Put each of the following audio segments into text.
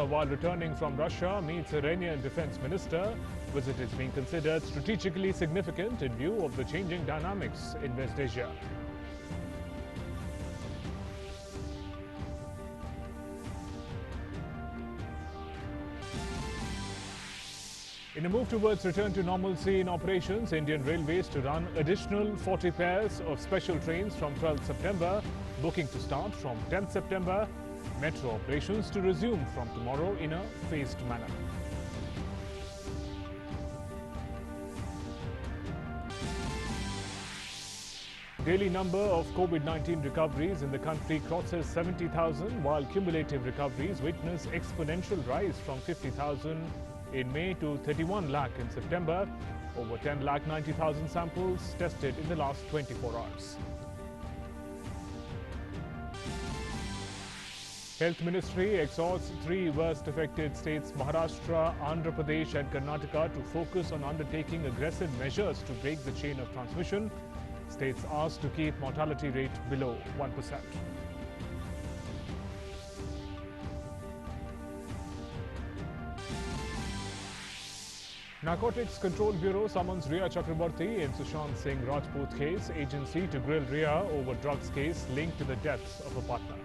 while returning from Russia, meets Iranian defense minister. Visit is being considered strategically significant in view of the changing dynamics in West Asia. In a move towards return to normalcy in operations, Indian Railways to run additional 40 pairs of special trains from 12th September, booking to start from 10th September, metro operations to resume from tomorrow in a phased manner. Daily number of COVID-19 recoveries in the country crosses 70,000, while cumulative recoveries witness exponential rise from 50,000 in May to 31 lakh in September, over 10 lakh 90,000 samples tested in the last 24 hours. Health Ministry exhorts three worst affected states Maharashtra, Andhra Pradesh and Karnataka to focus on undertaking aggressive measures to break the chain of transmission. States asked to keep mortality rate below 1%. Narcotics Control Bureau summons Rhea Chakraborty in Sushant Singh Rajput case. Agency to grill Rhea over drugs case linked to the deaths of a partner.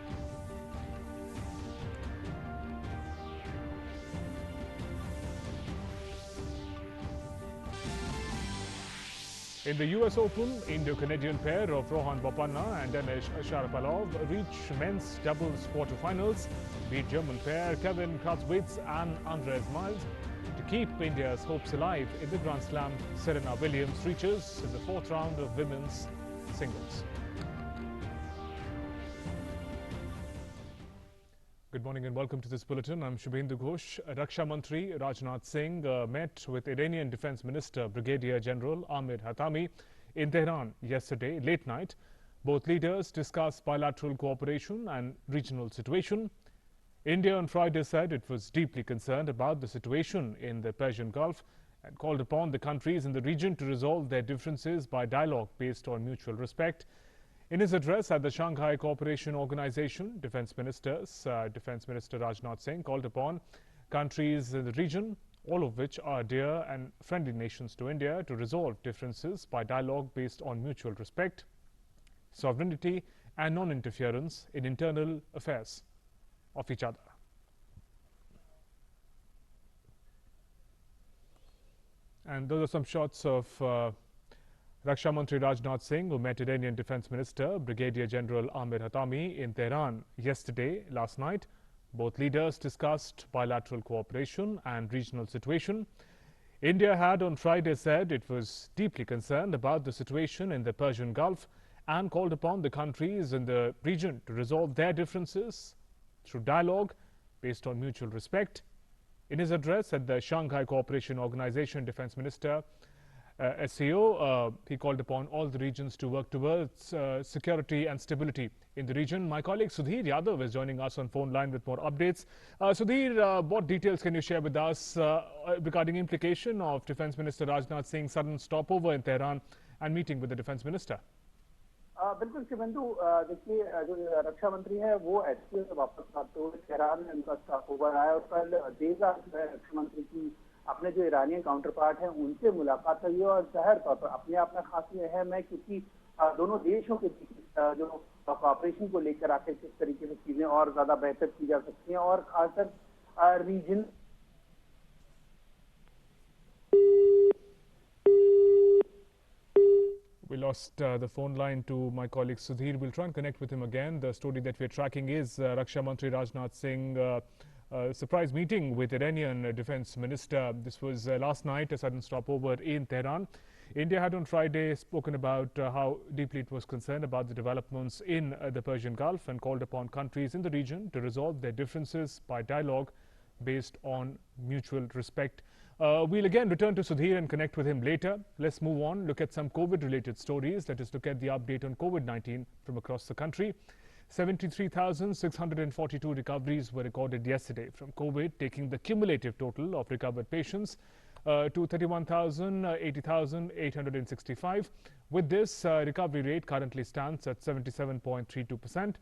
In the US Open, Indo-Canadian pair of Rohan Bopanna and Denis Shapovalov reach men's doubles quarterfinals, beat German pair Kevin Kratzwitz and Andres Miles. To keep India's hopes alive in the Grand Slam, Serena Williams reaches in the fourth round of women's singles. Good morning and welcome to this bulletin. I'm Shubhendu Ghosh. Raksha Mantri Rajnath Singh met with Iranian Defense Minister Brigadier General Ahmed Hatami in Tehran yesterday late night. Both leaders discussed bilateral cooperation and regional situation. India on Friday said it was deeply concerned about the situation in the Persian Gulf and called upon the countries in the region to resolve their differences by dialogue based on mutual respect. In his address at the Shanghai Cooperation Organization, Defense Minister Rajnath Singh called upon countries in the region, all of which are dear and friendly nations to India, to resolve differences by dialogue based on mutual respect, sovereignty and non-interference in internal affairs of each other. And those are some shots of Raksha Mantri Rajnath Singh, who met Iranian Defense Minister Brigadier General Ahmed Hatami in Tehran last night. Both leaders discussed bilateral cooperation and regional situation. India had on Friday said it was deeply concerned about the situation in the Persian Gulf and called upon the countries in the region to resolve their differences through dialogue based on mutual respect. In his address at the Shanghai Cooperation Organization, Defense Minister SCO, he called upon all the regions to work towards security and stability in the region. My colleague Sudhir Yadav is joining us on phone line with more updates. Sudhir, what details can you share with us regarding implication of Defense Minister Rajnath Singh's sudden stopover in Tehran and meeting with the Defense Minister? बिल्कुल शिवेंदु, देखिए जो रक्षा मंत्री है वो HBO से वापस आते हुए तेहरान में उनका स्टॉप ओवर आया और कल देर रात रक्षा मंत्री की अपने जो ईरानियन काउंटर पार्ट हैं उनसे मुलाकात हुई और जाहिर तौर पर अपने आप में खासी अहम है क्योंकि दोनों देशों के बीच जो कॉपरेशन को लेकर आकर किस तरीके से चीजें और ज्यादा बेहतर की जा सकती हैं और खासकर reason We lost the phone line to my colleague Sudhir. We'll try and connect with him again. The story that we're tracking is Raksha Mantri Rajnath Singh surprise meeting with Iranian Defense Minister. This was last night, a sudden stopover in Tehran. India had on Friday spoken about how deeply it was concerned about the developments in the Persian Gulf and called upon countries in the region to resolve their differences by dialogue based on mutual respect. We'll again return to Sudhir and connect with him later. Let's move on, look at some COVID-related stories. That is, look at the update on COVID-19 from across the country. 73,642 recoveries were recorded yesterday from COVID, taking the cumulative total of recovered patients to 80,865. With this, recovery rate currently stands at 77.32%.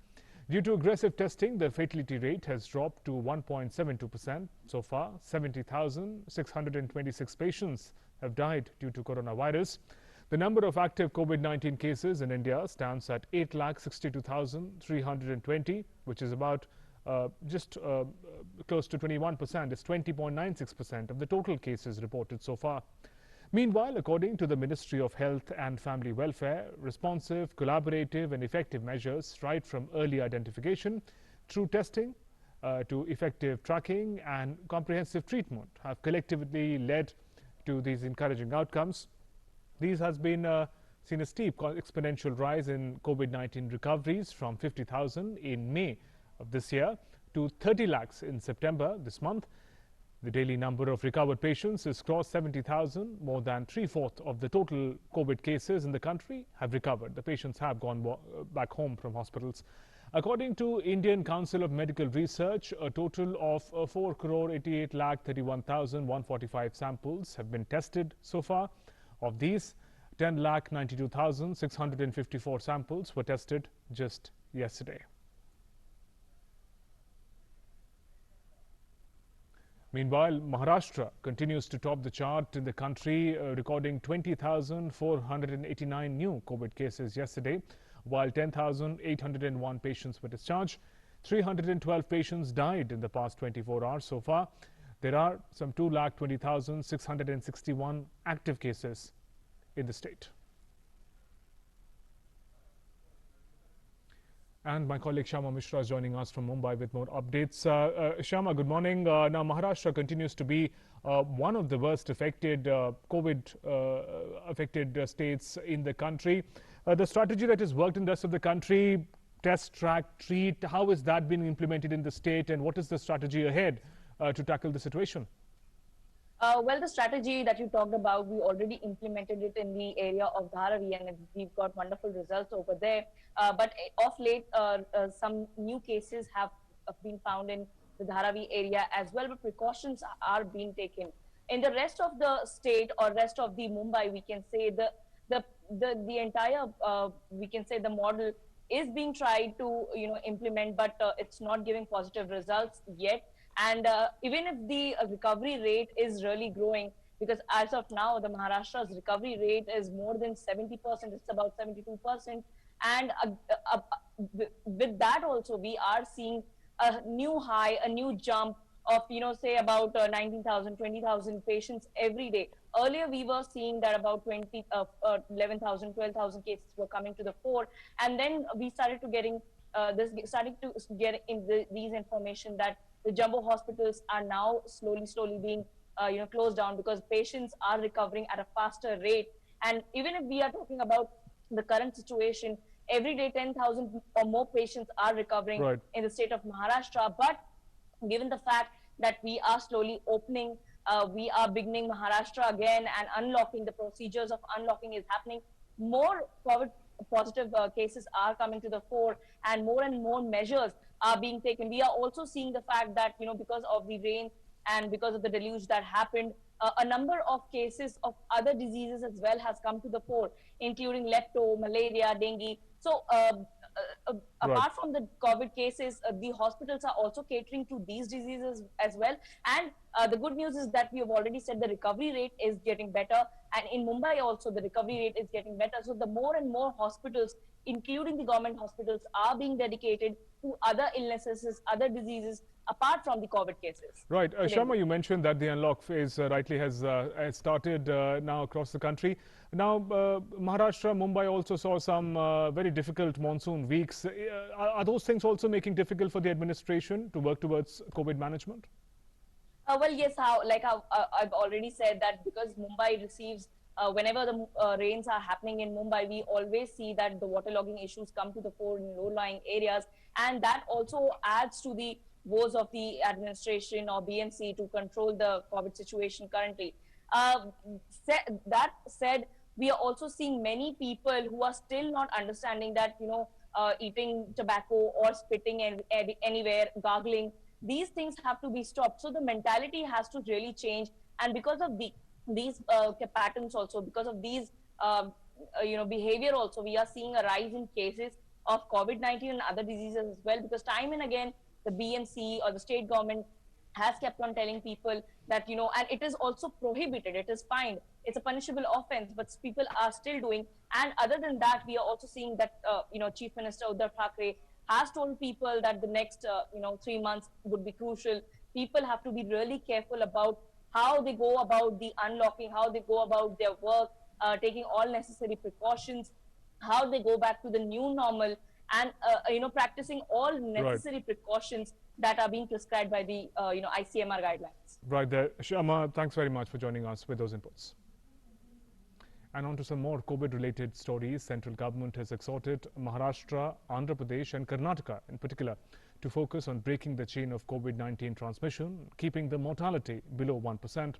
Due to aggressive testing, the fatality rate has dropped to 1.72%. So far, 70,626 patients have died due to coronavirus. The number of active COVID-19 cases in India stands at 8,62,320, which is about just close to 21%. It's 20.96% of the total cases reported so far. Meanwhile, according to the Ministry of Health and Family Welfare, responsive, collaborative and effective measures right from early identification through testing to effective tracking and comprehensive treatment have collectively led to these encouraging outcomes. These has been seen a steep exponential rise in COVID-19 recoveries from 50,000 in May of this year to 30 lakhs in September this month. The daily number of recovered patients has crossed 70,000. More than three-fourths of the total COVID cases in the country have recovered. The patients have gone back home from hospitals. According to Indian Council of Medical Research, a total of 4,88,31,145 samples have been tested so far. Of these, 10,92,654 samples were tested just yesterday. Meanwhile, Maharashtra continues to top the chart in the country, recording 20,489 new COVID cases yesterday, while 10,801 patients were discharged. 312 patients died in the past 24 hours so far. There are some 2,20,661 active cases in the state. And my colleague Shama Mishra is joining us from Mumbai with more updates. Shama, good morning. Now, Maharashtra continues to be one of the worst affected COVID-affected states in the country. The strategy that has worked in the rest of the country, test, track, treat, how is that being implemented in the state, and what is the strategy ahead to tackle the situation? Well, the strategy that you talked about, we already implemented it in the area of Dharavi, and we've got wonderful results over there. But of late, some new cases have been found in the Dharavi area as well, but precautions are being taken. In the rest of the state or rest of the Mumbai, we can say the entire, we can say the model is being tried to implement, but it's not giving positive results yet. And even if the recovery rate is really growing, because as of now, the Maharashtra's recovery rate is more than 70%, it's about 72%. And with that also, we are seeing a new high, a new jump of, say about 19,000, 20,000 patients every day. Earlier, we were seeing that about 11,000, 12,000 cases were coming to the fore. And then we started to get these information that the jumbo hospitals are now slowly being closed down because patients are recovering at a faster rate. And even if we are talking about the current situation, every day 10,000 or more patients are recovering in the state of Maharashtra. But given the fact that we are slowly opening, we are beginning Maharashtra again, and unlocking, the procedures of unlocking is happening, more COVID positive cases are coming to the fore, and more measures are being taken. We are also seeing the fact that, because of the rain and because of the deluge that happened, a number of cases of other diseases as well has come to the fore, including lepto, malaria, dengue. So apart from the COVID cases, the hospitals are also catering to these diseases as well. And the good news is that we have already said the recovery rate is getting better. And in Mumbai also, the recovery rate is getting better. So the more and more hospitals, including the government hospitals, are being dedicated to other illnesses, other diseases, apart from the COVID cases. Right. Shama, you mentioned that the unlock phase rightly has started now across the country. Now, Maharashtra, Mumbai also saw some very difficult monsoon weeks. Are those things also making it difficult for the administration to work towards COVID management? Well, yes, I've already said that because Mumbai receives, whenever the rains are happening in Mumbai, we always see that the waterlogging issues come to the fore in low-lying areas. And that also adds to the woes of the administration or BMC to control the COVID situation currently. That said, we are also seeing many people who are still not understanding that, eating tobacco or spitting anywhere, gargling, these things have to be stopped. So the mentality has to really change. And because of these patterns also, because of these, behavior also, we are seeing a rise in cases of COVID-19 and other diseases as well, because time and again, the BMC or the state government has kept on telling people that, and it is also prohibited, it is fined, it's a punishable offense, but people are still doing. And other than that, we are also seeing that, Chief Minister Uddhav Thackeray has told people that the next, 3 months would be crucial. People have to be really careful about how they go about the unlocking, how they go about their work, taking all necessary precautions, how they go back to the new normal, and practicing all necessary precautions that are being prescribed by the ICMR guidelines. Right there. Shyama, thanks very much for joining us with those inputs. And on to some more COVID-related stories. Central government has exhorted Maharashtra, Andhra Pradesh and Karnataka in particular to focus on breaking the chain of COVID-19 transmission, keeping the mortality below 1%.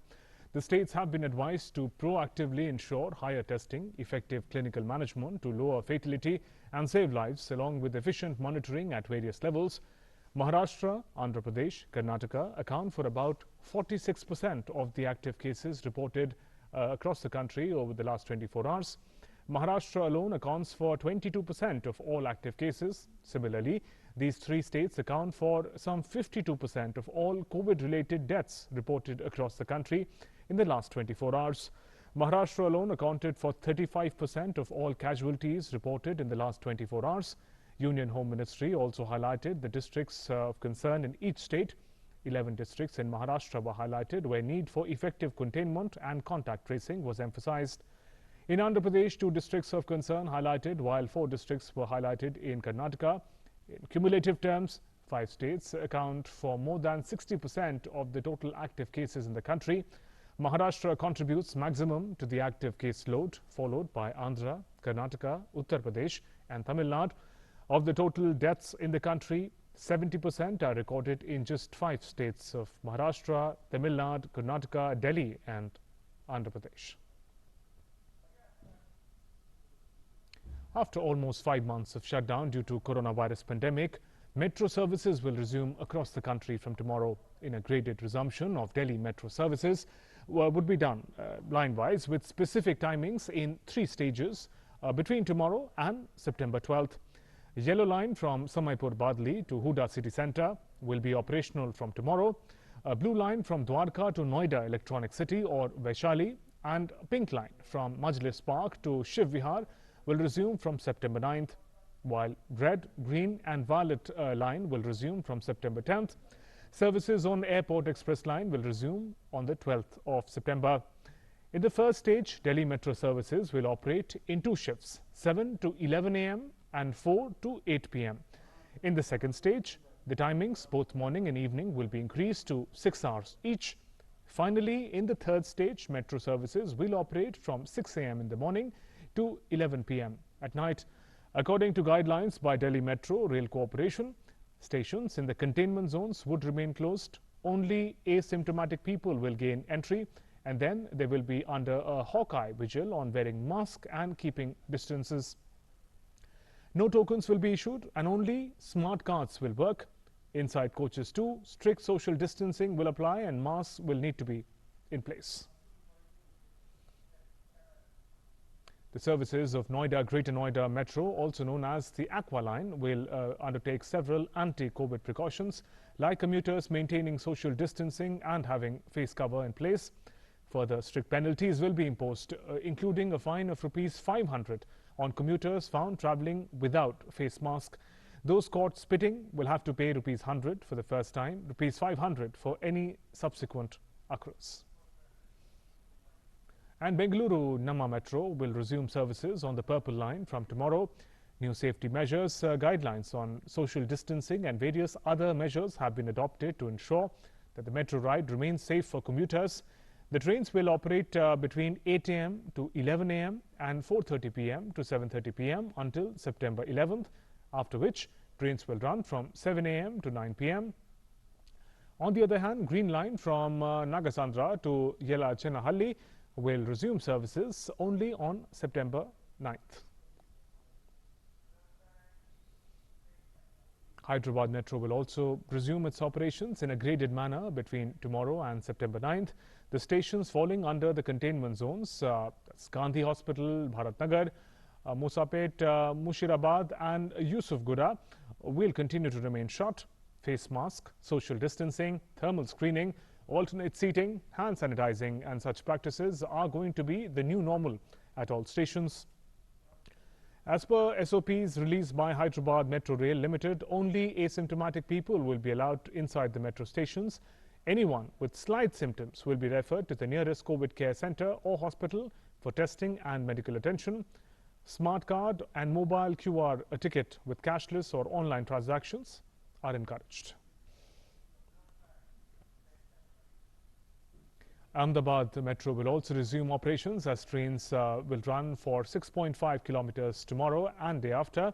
The states have been advised to proactively ensure higher testing, effective clinical management to lower fatality and save lives, along with efficient monitoring at various levels. Maharashtra, Andhra Pradesh, Karnataka account for about 46% of the active cases reported across the country over the last 24 hours. Maharashtra alone accounts for 22% of all active cases. Similarly, these three states account for some 52% of all COVID-related deaths reported across the country in the last 24 hours. Maharashtra alone accounted for 35% of all casualties reported in the last 24 hours. Union Home Ministry also highlighted the districts of concern in each state. 11 districts in Maharashtra were highlighted where need for effective containment and contact tracing was emphasized. In Andhra Pradesh, 2 districts of concern highlighted, while 4 districts were highlighted in Karnataka. In cumulative terms, 5 states account for more than 60% of the total active cases in the country. Maharashtra contributes maximum to the active case load, followed by Andhra, Karnataka, Uttar Pradesh and Tamil Nadu. Of the total deaths in the country, 70% are recorded in just 5 states of Maharashtra, Tamil Nadu, Karnataka, Delhi and Andhra Pradesh. After almost 5 months of shutdown due to coronavirus pandemic, metro services will resume across the country from tomorrow. In a graded resumption of Delhi metro services would be done line-wise with specific timings in 3 stages between tomorrow and September 12th. Yellow line from Samaipur Badli to Huda city centre will be operational from tomorrow. A blue line from Dwarka to Noida Electronic City or Vaishali, and pink line from Majlis Park to Shiv Vihar will resume from September 9th, while red, green and violet line will resume from September 10th. Services on Airport Express line will resume on the 12th of September. In the first stage, Delhi metro services will operate in 2 shifts, 7 to 11 a.m. and 4 to 8 p.m. In the second stage, the timings, both morning and evening, will be increased to 6 hours each. Finally, in the third stage, metro services will operate from 6 a.m. in the morning to 11 p.m. at night. According to guidelines by Delhi Metro Rail Corporation, stations in the containment zones would remain closed. Only asymptomatic people will gain entry, and then they will be under a hawk-eye vigil on wearing masks and keeping distances. No tokens will be issued and only smart cards will work. Inside coaches too, strict social distancing will apply and masks will need to be in place. The services of Noida Greater Noida Metro, also known as the Aqua Line, will undertake several anti-COVID precautions, like commuters maintaining social distancing and having face cover in place. Further strict penalties will be imposed, including a fine of ₹500 on commuters found travelling without face mask. Those caught spitting will have to pay ₹100 for the first time, ₹500 for any subsequent occurrence. And Bengaluru Namma Metro will resume services on the Purple Line from tomorrow. New safety measures, guidelines on social distancing and various other measures have been adopted to ensure that the metro ride remains safe for commuters. The trains will operate between 8 a.m. to 11 a.m. and 4:30 p.m. to 7:30 p.m. until September 11th, after which trains will run from 7 a.m. to 9 p.m. On the other hand, Green Line from Nagasandra to Yelachennahalli will resume services only on September 9th. Hyderabad Metro will also resume its operations in a graded manner between tomorrow and September 9th. The stations falling under the containment zones, that's Gandhi Hospital, Bharat Nagar, Musapet, Mushirabad and Yusufgura will continue to remain shut. Face mask, social distancing, thermal screening, alternate seating, hand sanitizing and such practices are going to be the new normal at all stations. As per SOPs released by Hyderabad Metro Rail Limited, only asymptomatic people will be allowed inside the metro stations. Anyone with slight symptoms will be referred to the nearest COVID care center or hospital for testing and medical attention. Smart card and mobile QR ticket with cashless or online transactions are encouraged. Ahmedabad Metro will also resume operations as trains will run for 6.5 kilometers tomorrow and day after.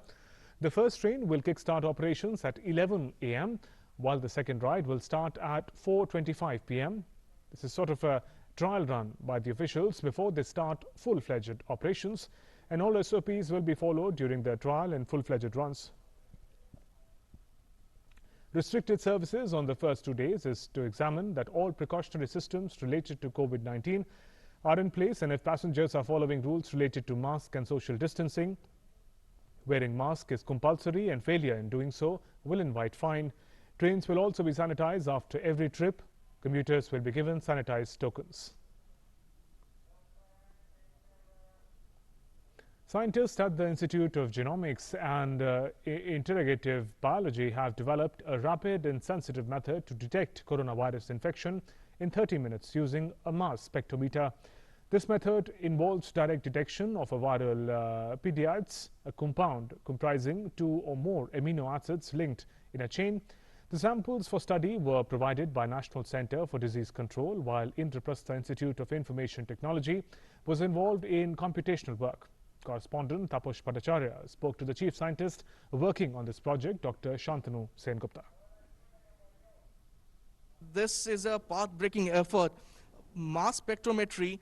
The first train will kickstart operations at 11 a.m. while the second ride will start at 4:25 p.m. This is sort of a trial run by the officials before they start full-fledged operations, and all SOPs will be followed during the trial and full-fledged runs. Restricted services on the first 2 days is to examine that all precautionary systems related to COVID-19 are in place and if passengers are following rules related to mask and social distancing. Wearing mask is compulsory and failure in doing so will invite fine. Trains will also be sanitized after every trip. Commuters will be given sanitized tokens. Scientists at the Institute of Genomics and Integrative Biology have developed a rapid and sensitive method to detect coronavirus infection in 30 minutes using a mass spectrometer. This method involves direct detection of a viral peptides, a compound comprising 2 or more amino acids linked in a chain. The samples for study were provided by National Center for Disease Control, while Indraprastha Institute of Information Technology was involved in computational work. Correspondent Taposh Bhattacharya spoke to the chief scientist working on this project, Dr. Shantanu Sengupta. This is a path-breaking effort. Mass spectrometry,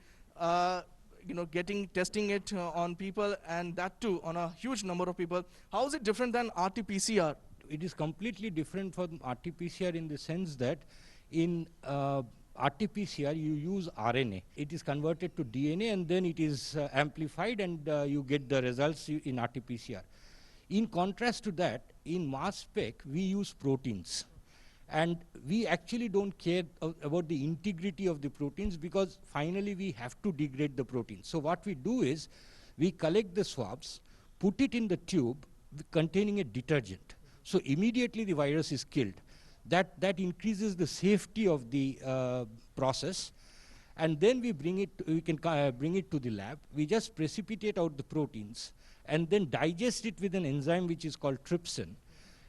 testing it on people, and that too on a huge number of people. How is it different than RT-PCR? It is completely different from RT-PCR in the sense that in RT-PCR you use RNA. It is converted to DNA and then it is amplified and you get the results in RT-PCR. In contrast to that, in mass spec we use proteins. And we actually don't care about the integrity of the proteins because finally we have to degrade the protein. So what we do is we collect the swabs, put it in the tube containing a detergent. So immediately the virus is killed. That increases the safety of the process, and then we can bring it to the lab. We just precipitate out the proteins and then digest it with an enzyme which is called trypsin,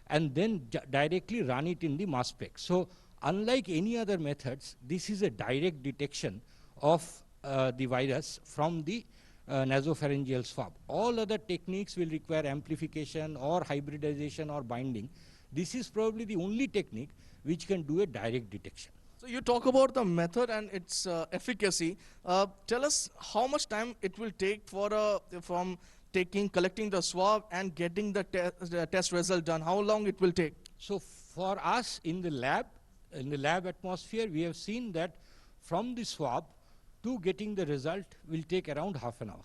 and then directly run it in the mass spec. So unlike any other methods, this is a direct detection of the virus from the nasopharyngeal swab. All other techniques will require amplification or hybridization or binding. This is probably the only technique which can do a direct detection. So you talk about the method and its efficacy. Tell us how much time it will take from collecting the swab and getting the test result done. How long it will take? So for us in the lab atmosphere, we have seen that from the swab to getting the result will take around half an hour.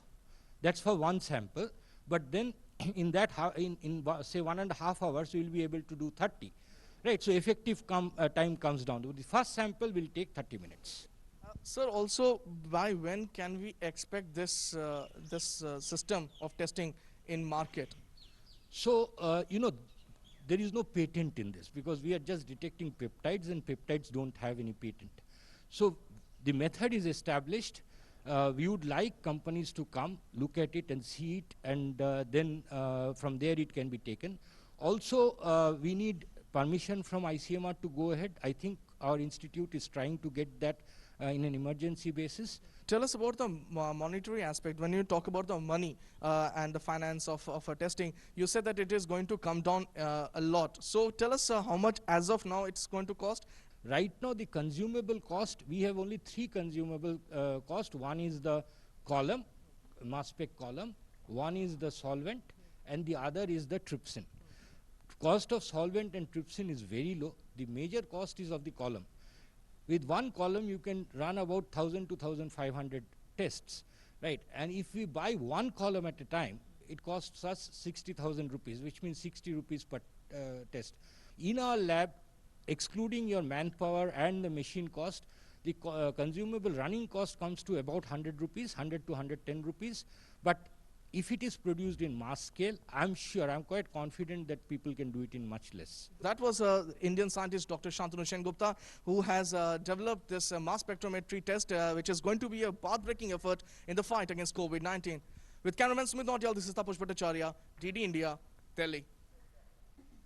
That's for one sample. But then in that, say 1.5 hours, we will be able to do 30. Right, so effective time comes down. The first sample will take 30 minutes. Sir, also by when can we expect this system of testing in market? So, there is no patent in this because we are just detecting peptides and peptides don't have any patent. So the method is established. We would like companies to come, look at it and see it, and then from there it can be taken. Also, we need permission from ICMR to go ahead. I think our institute is trying to get that in an emergency basis. Tell us about the monetary aspect. When you talk about the money and the finance of testing, you said that it is going to come down a lot. So tell us how much as of now it's going to cost. Right now the consumable cost, we have only 3 consumable cost. One is the column, mass spec column, one is the solvent, and the other is the trypsin. Cost of solvent and trypsin is very low. The major cost is of the column. With one column you can run about 1,000 to 1,500 tests, right? And if we buy one column at a time, it costs us 60,000 rupees, which means 60 rupees per test. In our lab, excluding your manpower and the machine cost, the consumable running cost comes to about 100 rupees, 100 to 110 rupees. But if it is produced in mass scale, I'm quite confident that people can do it in much less. That was Indian scientist Dr. Shantanu Sengupta, who has developed this mass spectrometry test, which is going to be a path-breaking effort in the fight against COVID-19. With cameraman Smith Nautyal, this is Tapush Bhattacharya, DD India, Delhi.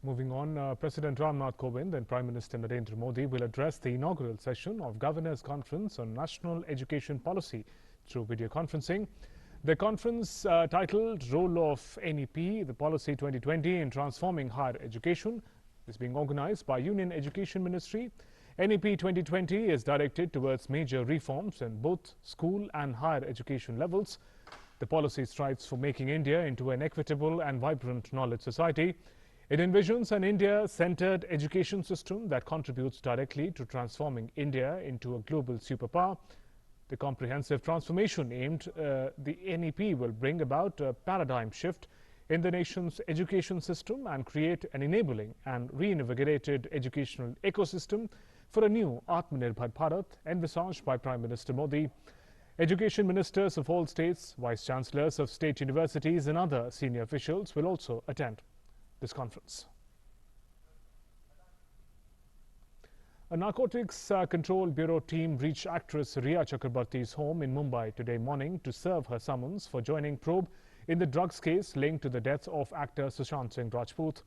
Moving on, President Ramnath Kovind and Prime Minister Narendra Modi will address the inaugural session of Governors' Conference on National Education Policy through video conferencing. The conference titled Role of NEP, the Policy 2020 in Transforming Higher Education is being organized by Union Education Ministry. NEP 2020 is directed towards major reforms in both school and higher education levels. The policy strives for making India into an equitable and vibrant knowledge society. It envisions an India-centered education system that contributes directly to transforming India into a global superpower. The comprehensive transformation aimed the NEP will bring about a paradigm shift in the nation's education system and create an enabling and reinvigorated educational ecosystem for a new Atmanirbhar Bharat envisaged by Prime Minister Modi. Education ministers of all states, vice chancellors of state universities and other senior officials will also attend this conference. A Narcotics Control Bureau team reached actress Rhea Chakrabarti's home in Mumbai today morning to serve her summons for joining probe in the drugs case linked to the death of actor Sushant Singh Rajput.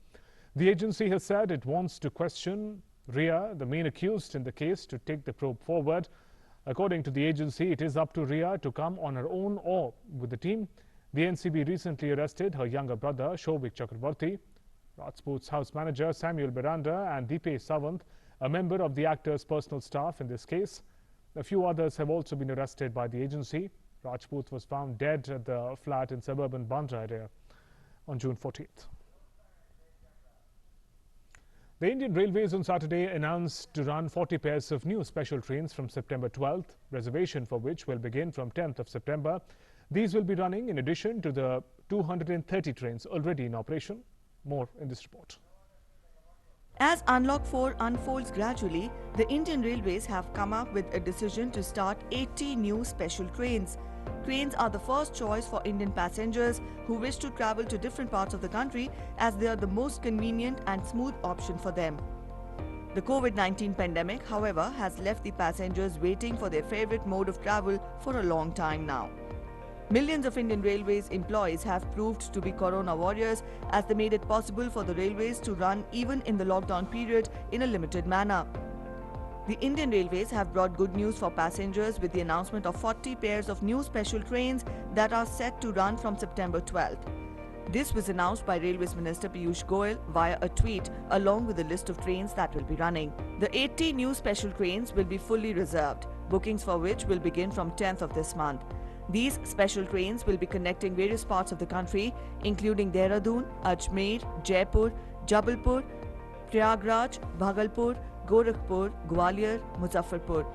The agency has said it wants to question Rhea, the main accused in the case, to take the probe forward. According to the agency, it is up to Rhea to come on her own or with the team. The NCB recently arrested her younger brother, Shobik Chakrabarti. Rajput's house manager, Samuel Miranda, and Deepesh Sawant, a member of the actor's personal staff in this case. A few others have also been arrested by the agency. Rajput was found dead at the flat in suburban Bandra area on June 14th. The Indian Railways on Saturday announced to run 40 pairs of new special trains from September 12th, reservation for which will begin from 10th of September. These will be running in addition to the 230 trains already in operation. More in this report. As Unlock 4 unfolds gradually, the Indian Railways have come up with a decision to start 80 new special trains. Trains are the first choice for Indian passengers who wish to travel to different parts of the country, as they are the most convenient and smooth option for them. The COVID-19 pandemic, however, has left the passengers waiting for their favorite mode of travel for a long time now. Millions of Indian Railways employees have proved to be corona warriors, as they made it possible for the railways to run even in the lockdown period in a limited manner. The Indian Railways have brought good news for passengers with the announcement of 40 pairs of new special trains that are set to run from September 12th. This was announced by Railways Minister Piyush Goyal via a tweet, along with a list of trains that will be running. The 80 new special trains will be fully reserved, bookings for which will begin from 10th of this month. These special trains will be connecting various parts of the country, including Dehradun, Ajmer, Jaipur, Jabalpur, Prayagraj, Bhagalpur, Gorakhpur, Gwalior, Muzaffarpur.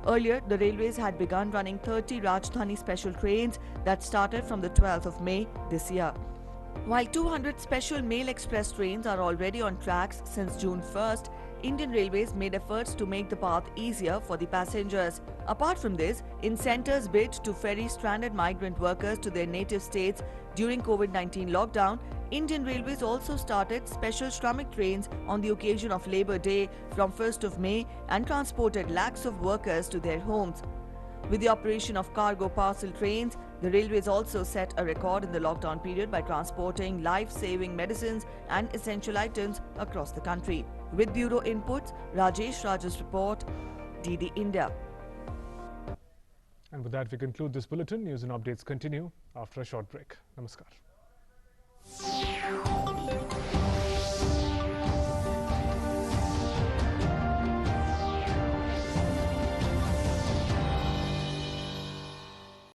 Earlier, the railways had begun running 30 Rajdhani special trains that started from the 12th of May this year. While 200 special Mail Express trains are already on tracks since June 1st, Indian Railways made efforts to make the path easier for the passengers. Apart from this, in centres bid to ferry stranded migrant workers to their native states during COVID-19 lockdown, Indian Railways also started special Shramik trains on the occasion of Labour Day from 1st of May and transported lakhs of workers to their homes. With the operation of cargo parcel trains, the railways also set a record in the lockdown period by transporting life-saving medicines and essential items across the country. With bureau inputs, Rajesh Raj's report, DD India. And with that, we conclude this bulletin. News and updates continue after a short break. Namaskar.